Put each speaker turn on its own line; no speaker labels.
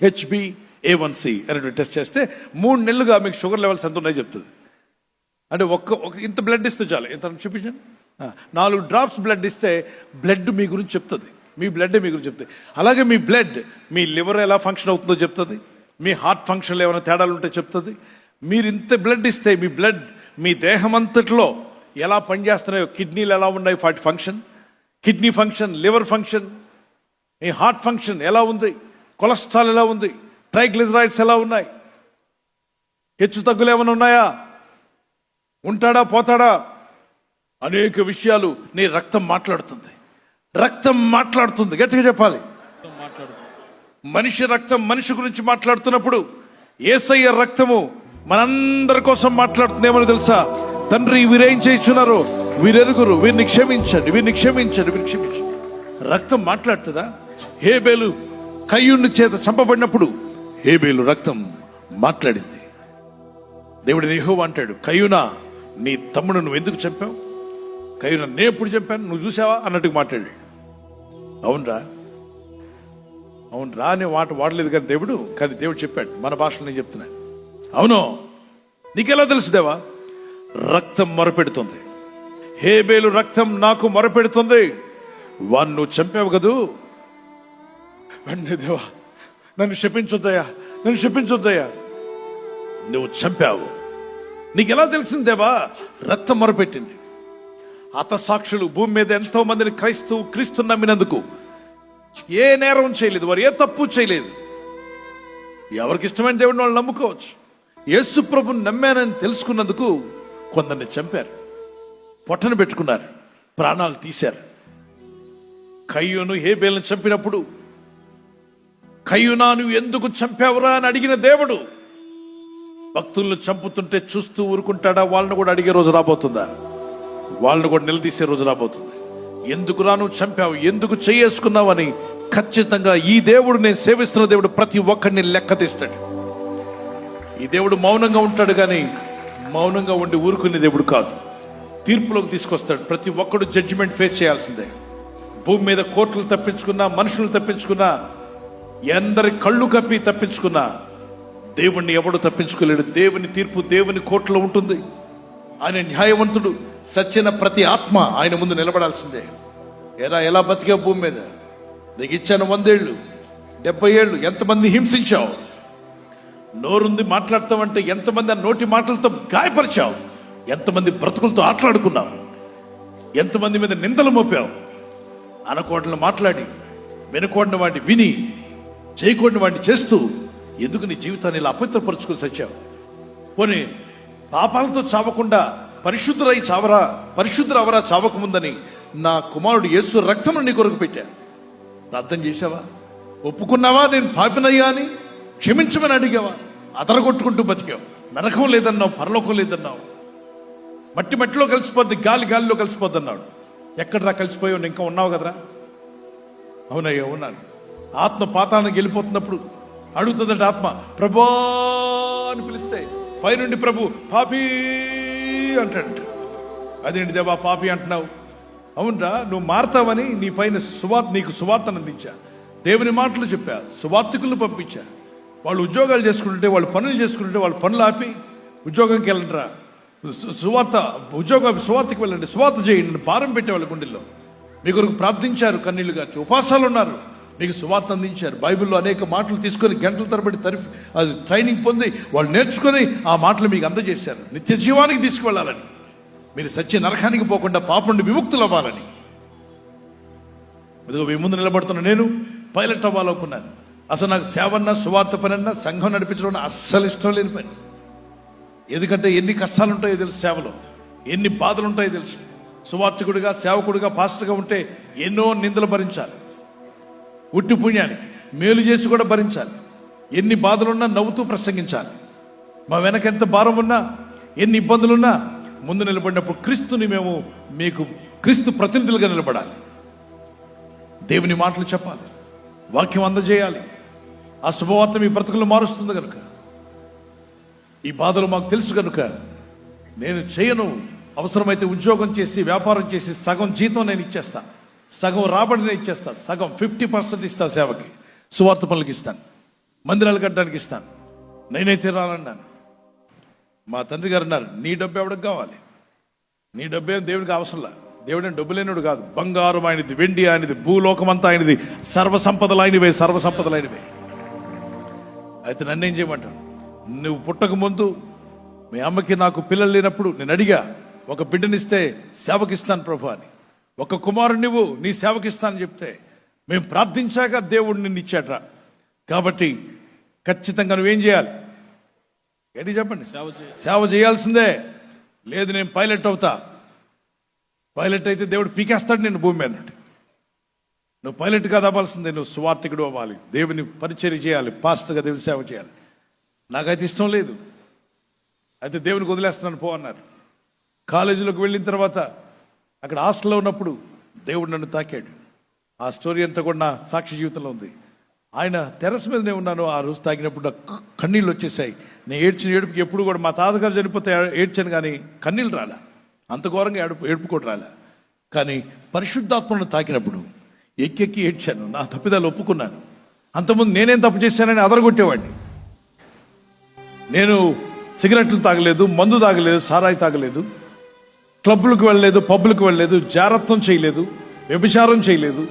HbA1c అనేటువంటి test చేస్తే 3 నెలలుగా మీకు షుగర్ లెవెల్స్ ఎంత ఉన్నాయో చెప్తుంది. అంటే ఒక ఇంత బ్లడ్ ఇస్తే చాలు, ఎంత చూపించండి, 4 డ్రాప్స్ బ్లడ్ ఇస్తే బ్లడ్ మీ గురించి చెప్తుంది, మీ బ్లడ్ మీ గురించి చెప్తుంది. అలాగే మీ బ్లడ్ మీ లివర్ ఎలా ఫంక్షన్ అవుతుందో చెప్తుంది, మీ హార్ట్ ఫంక్షన్లో ఏమైనా తేడాలు ఉంటే చెప్తుంది. మీరు ఇంత బ్లడ్ ఇస్తే మీ బ్లడ్ మీ దేహం అంతట్లో ఎలా పనిచేస్తున్నాయో, కిడ్నీలు ఎలా ఉన్నాయి వాటి function, kidney function, liver function, మీ హార్ట్ ఫంక్షన్ ఎలా ఉంది, కొలెస్ట్రాల్ ఎలా ఉంది, ట్రైగ్లిజరైడ్స్ ఎలా ఉన్నాయి, హెచ్చు తగ్గులు ఏమైనా ఉన్నాయా, ఉంటాడా పోతాడా, అనేక విషయాలు నీ రక్తం మాట్లాడుతుంది. రక్తం మాట్లాడుతుంది, గట్టిగా చెప్పాలి. మనిషి రక్తం మనిషి గురించి మాట్లాడుతున్నప్పుడు యేసయ్య రక్తము మనందరి కోసం మాట్లాడుతుందేమో తెలుసా? తండ్రి వీరేం చేస్తున్నారు, వీరెరుగురు, వీరిని క్షమించండి, వీరిని క్షమించండి, వీరిని క్షమించండి. రక్తం మాట్లాడుతుందా? హేబేలు కయ్యూని చేత చంపబడినప్పుడు హేబేలు రక్తం మాట్లాడింది. దేవుడు యెహోవా అంటాడు, కయ్యూనా నీ తమ్ముడు నువ్వు ఎందుకు చంపావు? కయ్యూనా నేను ఎప్పుడు చంపాను, నువ్వు చూసావా అన్నట్టుగా మాట్లాడాడు. అవునరా అవునరా అనే మాట వాడలేదు కానీ దేవుడు చెప్పాడు. మన భాషలో నేను చెప్తున్నాను. అవును, నీకెలా తెలుసు దేవా? రక్తం మొరపెడుతుంది. హేబేలు రక్తం నాకు మొరపెడుతుంది, వాణ్ణి నువ్వు చంపావు కదూ. వెంటనే దేవా నన్ను శపించొద్దయ్యా, నన్ను శపించొద్దయ్యా, నువ్వు చంపావు. నీకెలా తెలిసింది దేవా? రక్తం మొరపెట్టింది. హతసాక్షులు భూమి మీద ఎంతో మందిని క్రీస్తు నమ్మినందుకు ఏ నేరం చేయలేదు, వారు ఏ తప్పు చేయలేదు. ఎవరికి ఇష్టమైన దేవుడిని వాళ్ళు నమ్ముకోవచ్చు. యేసు ప్రభుని నమ్మానని తెలుసుకున్నందుకు కొందరిని చంపారు, పొట్టన పెట్టుకున్నారు, ప్రాణాలు తీశారు. కయ్యూను హేబేలను చంపినప్పుడు కయ్యూనా నువ్వు ఎందుకు చంపావురా అని అడిగిన దేవుడు భక్తులను చంపుతుంటే చూస్తూ ఊరుకుంటాడా? వాళ్ళను కూడా అడిగే రోజు రాబోతుందా? వాళ్ళను కూడా నిలదీసే రోజు రాబోతుంది. ఎందుకురా నువ్వు చంపావు, ఎందుకు చేసుకున్నావు అని ఖచ్చితంగా ఈ దేవుడు, నేను సేవిస్తున్న దేవుడు, ప్రతి ఒక్కరిని లెక్క తీస్తాడు. ఈ దేవుడు మౌనంగా ఉంటాడు కానీ మౌనంగా ఉండి ఊరుకునే దేవుడు కాదు. తీర్పులోకి తీసుకొస్తాడు. ప్రతి ఒక్కడు జడ్జిమెంట్ ఫేస్ చేయాల్సిందే. భూమి మీద కోర్టులు తప్పించుకున్నా, మనుషులు తప్పించుకున్నా, ఎందరి కళ్ళు కప్పి తప్పించుకున్నా దేవుణ్ణి ఎవడు తప్పించుకోలేడు. దేవుని తీర్పు దేవుని కోర్టులో ఉంటుంది. ఆయన న్యాయవంతుడు. సచ్చిన ప్రతి ఆత్మ ఆయన ముందు నిలబడాల్సిందే. ఎలా బతికావు భూమి మీద? నీకు ఇచ్చాను 100 ఏళ్ళు, 70 ఏళ్ళు, ఎంతమంది హింసించావు? నోరుంది మాట్లాడతావంటే ఎంతమంది ఆ నోటి మాటలతో గాయపరిచావు? ఎంతమంది బ్రతుకులతో ఆటలాడుకున్నావు? ఎంతమంది మీద నిందలు మోపావు? అనకూడని మాట్లాడి, వినకూడని వాడిని విని, చేయకూడని వాడిని చేస్తూ ఎందుకు నీ జీవితాన్ని ఇలా అపవిత్రపరుచుకుని సచ్చావు? పోనీ పాపాలతో చావకుండా పరిశుద్ధురవరా చావకముందని నా కుమారుడు యేసు రక్తమును నీ కొరకు పెట్టా. ప్రార్థన చేశావా? ఒప్పుకున్నావా? నేను పాపినయ్యా అని క్షమించమని అడిగావా? అదరగొట్టుకుంటూ బతికావు. నరకం లేదన్నావు, పరలోకం లేదన్నావు, మట్టిలో కలిసిపోద్ది, గాలిలో కలిసిపోద్ది అన్నాడు. ఎక్కడరా కలిసిపోయావు? ఇంకా ఉన్నావు కదరా? అవునయ్యా ఉన్నాను. ఆత్మ పాతాళానికి వెళ్ళిపోతున్నప్పుడు అడుగుతుందంటే ఆత్మ, ప్రభా అని పిలిస్తే పైనుండి ప్రభు పాపి అంటాడంట. అదేంటి దేవా పాపి అంటున్నావు? అవునరా, నువ్వు మారతావని నీ పైన నీకు సువార్తను అందించా, దేవుని మాటలు చెప్పా, సువార్తికులను పంపించా. వాళ్ళు ఉద్యోగాలు చేసుకుంటుంటే, వాళ్ళు పనులు చేసుకుంటుంటే, వాళ్ళు పనులు ఆపి ఉద్యోగంకి వెళ్ళండిరా, సువార్తకి వెళ్ళండి, సువార్త చేయండి, భారం పెట్టే వాళ్ళ గుండెల్లో. మీ కొరకు ప్రార్థించారు, కన్నీళ్లు గార్చి ఉపవాసాలు ఉన్నారు, మీకు సువార్త అందించారు. బైబిల్లో అనేక మాటలు తీసుకొని గంటల తరబడి అది ట్రైనింగ్ పొంది వాళ్ళు నేర్చుకొని ఆ మాటలు మీకు అందజేశారు. నిత్య జీవానికి తీసుకువెళ్ళాలని, మీరు సత్య నరకానికి పోకుండా పాపం నుండి విముక్తులు అవ్వాలని. ఇదిగో మీ ముందు నిలబడుతున్న నేను పైలట్ అవ్వాలనుకున్నాను. అసలు నాకు సేవన్నా, సువార్త పనన్నా, సంఘం నడిపించడం అస్సలు ఇష్టం లేని పని. ఎందుకంటే ఎన్ని కష్టాలు ఉంటాయో తెలుసు, సేవలో ఎన్ని బాధలు ఉంటాయో తెలుసు. సువార్తికుడిగా, సేవకుడిగా, పాస్టర్గా ఉంటే ఎన్నో నిందలు భరించాలి. ఉట్టి పుణ్యానికి మేలు చేసి కూడా భరించాలి. ఎన్ని బాధలున్నా నవ్వుతూ ప్రసంగించాలి. మా వెనక ఎంత భారం ఉన్నా, ఎన్ని ఇబ్బందులున్నా ముందు నిలబడినప్పుడు క్రీస్తుని మీకు క్రీస్తు ప్రతినిధులుగా నిలబడాలి. దేవుని మాటలు చెప్పాలి, వాక్యం అందజేయాలి. ఆ శుభవార్త మీ బ్రతుకులు మారుస్తుంది కనుక, ఈ బాధలు మాకు తెలుసు కనుక నేను చేయను. అవసరమైతే ఉద్యోగం చేసి, వ్యాపారం చేసి సగం జీతం నేను ఇచ్చేస్తాను, సగం రాబడిని ఇచ్చేస్తా, సగం 50% ఇస్తా, సేవకి, సువార్త పనులకి ఇస్తాను. మందిరాలు కట్టడానికి ఇస్తాను, నేనైతే రానన్నాను. మా తండ్రి గారు అన్నారు, నీ డబ్బు ఎవరికి కావాలి? నీ డబ్బేం దేవుడికి అవసరంలా. దేవుడేం డబ్బు లేనుడు కాదు. బంగారం ఆయనది, వెండి ఆయనది, భూలోకమంతా ఆయనది, సర్వసంపదలు ఆయనవే, సర్వసంపదలు ఆయనవే. అయితే నన్నేం చేయమంటాడు? నువ్వు పుట్టక ముందు మీ అమ్మకి నాకు పిల్లలు లేనప్పుడు నేను అడిగా, ఒక బిడ్డనిస్తే సేవకిస్తాను ప్రభు అని. ఒక కుమారుడు నువ్వు నీ సేవకిస్తానని చెప్తే మేము ప్రార్థించాక దేవుడు నిన్ను ఇచ్చాడ్రా. కాబట్టి ఖచ్చితంగా నువ్వేం చేయాలి? ఏంటి చెప్పండి? సేవ చేయాల్సిందే. లేదు నేను పైలట్ అవుతా. పైలట్ అయితే దేవుడు పీకేస్తాడు నేను భూమి మీద నుండి. నువ్వు పైలట్ కాదు అవ్వాల్సిందే, నువ్వు సువార్థికుడు అవ్వాలి, దేవుని పరిచర్య చేయాలి, పాస్టర్గా దేవుని సేవ చేయాలి. నాకైతే ఇష్టం లేదు. అయితే దేవునికి వదిలేస్తున్నాను పో అన్నారు. కాలేజీలోకి వెళ్ళిన తర్వాత అక్కడ హాస్టల్లో ఉన్నప్పుడు దేవుడు నన్ను తాకాడు. ఆ స్టోరీ అంతా కూడా నా సాక్షి జీవితంలో ఉంది. ఆయన టెర్రస్ మీదనే ఉన్నాను. ఆ రోజు తాగినప్పుడు నాకు కన్నీళ్ళు వచ్చేసాయి. నేను ఏడ్చిన ఏడుపుకి ఎప్పుడు కూడా, మా తాతగారు చనిపోతే ఏడ్చాను కానీ కన్నీళ్ళు రాలే, అంత ఘోరంగా ఏడుపు కూడా రాలే. కానీ పరిశుద్ధాత్మను తాకినప్పుడు ఎక్కెక్కి ఏడ్చాను. నా తప్పిదాలు ఒప్పుకున్నాను. అంతకుముందు నేనేం తప్పు చేశానని అదరగొట్టేవాడిని. నేను సిగరెట్లు తాగలేదు, మందు తాగలేదు, సారాయి తాగలేదు, క్లబ్లకు వెళ్ళలేదు, పబ్బులకు వెళ్ళలేదు, జారత్వం చేయలేదు, వ్యభిచారం చేయలేదు.